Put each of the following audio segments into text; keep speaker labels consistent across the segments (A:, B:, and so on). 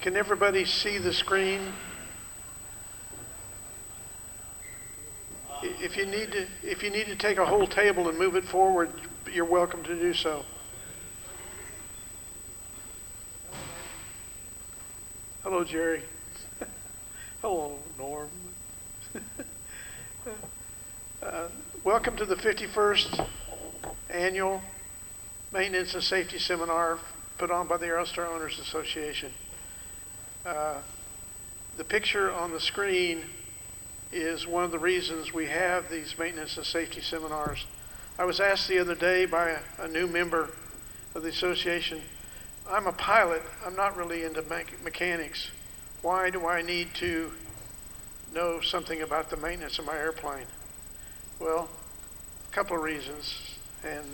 A: Can everybody see the screen? If you need to take a whole table and move it forward, you're welcome to do so. Hello, Jerry. Hello, Norm. Welcome to the 51st Annual Maintenance and Safety Seminar put on by the Aerostar Owners Association. The picture on the screen is one of the reasons we have these maintenance and safety seminars. I was asked the other day by a new member of the association, I'm a pilot, I'm not really into mechanics. Why do I need to know something about the maintenance of my airplane? Well, a couple of reasons, and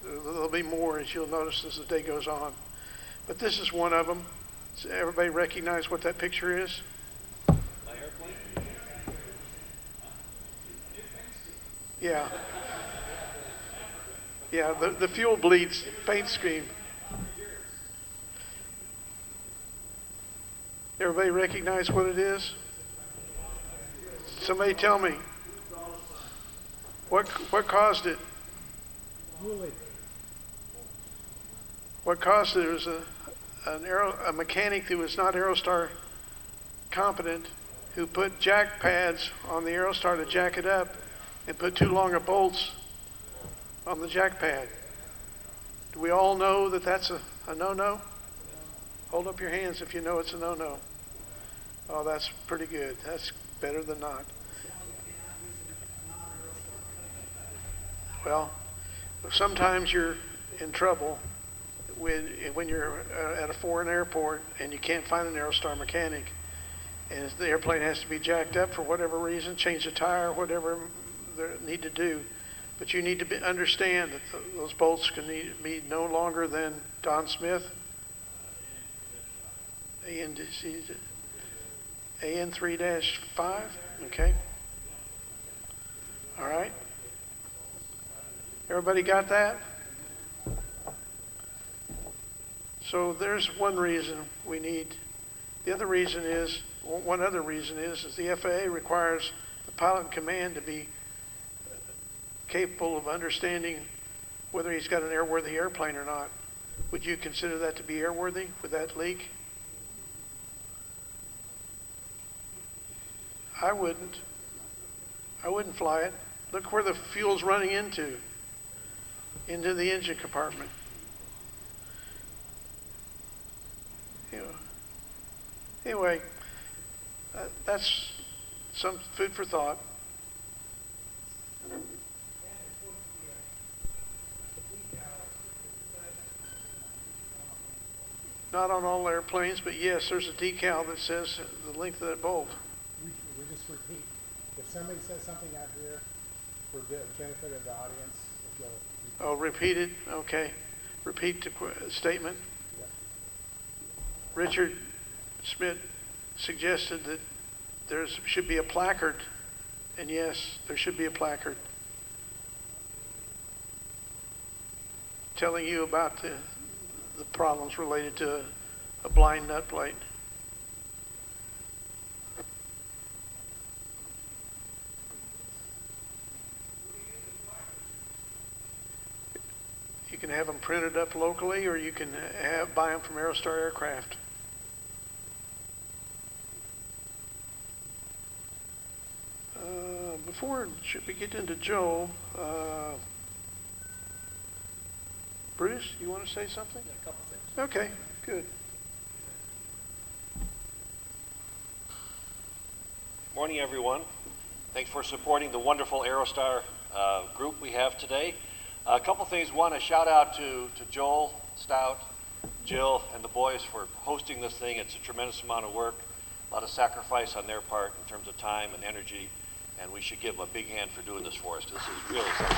A: there'll be more as you'll notice as the day goes on. But this is one of them. Does everybody recognize what that picture is? Yeah. Yeah, the fuel bleeds paint scheme. Everybody recognize what it is? Somebody tell me. What caused it? What caused it was a mechanic who was not Aerostar competent who put jack pads on the Aerostar to jack it up and put too long of bolts on the jack pad. Do we all know that that's a no-no? Hold up your hands if you know it's a no-no. Oh, that's pretty good. That's better than not. Well, sometimes you're in trouble when you're at a foreign airport and you can't find an Aerostar mechanic, and the airplane has to be jacked up for whatever reason, change the tire, whatever they need to do. But you need to understand that those bolts can be no longer than Don Smith, AN3-5, okay? All right. Everybody got that? So there's one reason we need. The other reason is, one other reason is the FAA requires the pilot in command to be capable of understanding whether he's got an airworthy airplane or not. Would you consider that to be airworthy with that leak? I wouldn't. I wouldn't fly it. Look where the fuel's running into the engine compartment. Anyway, that's some food for thought. Not on all airplanes, but yes, there's a decal that says the length of that bolt.
B: We just repeat. If somebody says something out here for benefit of the audience, if you'll
A: repeat it? Okay. Repeat the statement.
B: Yeah.
A: Richard Schmidt suggested that there should be a placard, and yes, there should be a placard telling you about the problems related to a blind nut plate. You can have them printed up locally, or you can buy them from Aerostar Aircraft. Before we get into Joe, Bruce, you want to say something?
C: Yeah, a couple things.
A: Okay, good.
C: Morning, everyone. Thanks for supporting the wonderful Aerostar group we have today. A couple things. One, a shout out to Joel Stout, Jill, and the boys for hosting this thing. It's a tremendous amount of work, a lot of sacrifice on their part in terms of time and energy, and we should give them a big hand for doing this for us. This is really something.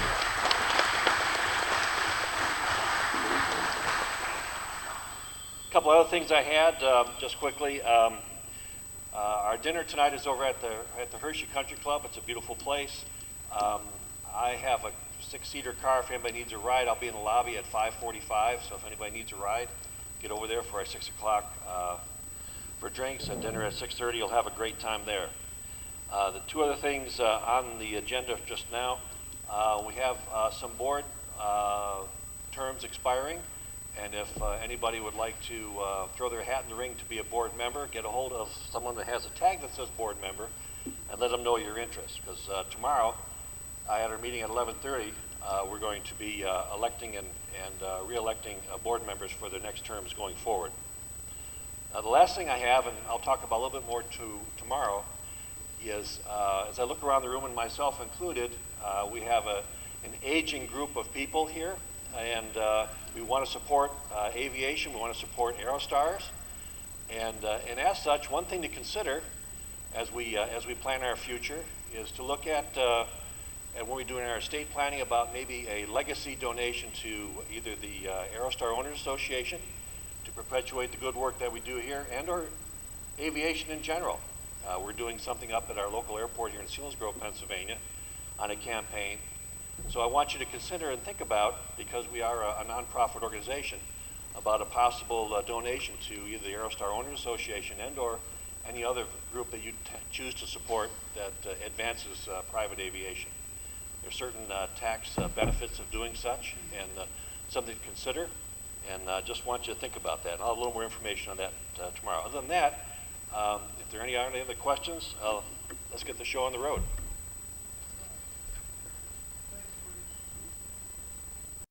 C: A couple other things I had, just quickly. Our dinner tonight is over at the Hershey Country Club. It's a beautiful place. I have a 6-seater car. If anybody needs a ride, I'll be in the lobby at 5:45. So if anybody needs a ride, get over there for our 6 o'clock drinks and dinner at 6:30. You'll have a great time there. The two other things on the agenda just now, we have some board terms expiring, and if anybody would like to throw their hat in the ring to be a board member, get a hold of someone that has a tag that says board member and let them know your interest, because tomorrow at our meeting at 11:30, we're going to be electing and re-electing board members for their next terms going forward. The last thing I have, and I'll talk about a little bit more tomorrow, is as I look around the room, and myself included, we have an aging group of people here, and we want to support aviation, we want to support Aerostars, and as such, one thing to consider as we plan our future is to look at when we're doing our estate planning about maybe a legacy donation to either the Aerostar Owners Association to perpetuate the good work that we do here, and or aviation in general. We're doing something up at our local airport here in Selinsgrove, Pennsylvania on a campaign. So I want you to consider and think about, because we are a nonprofit organization, about a possible donation to either the Aerostar Owners Association and or any other group that you choose to support that advances private aviation. There's certain tax benefits of doing such, and something to consider, and just want you to think about that. I'll have a little more information on that tomorrow. Other than that, if there are any other questions, let's get the show on the road.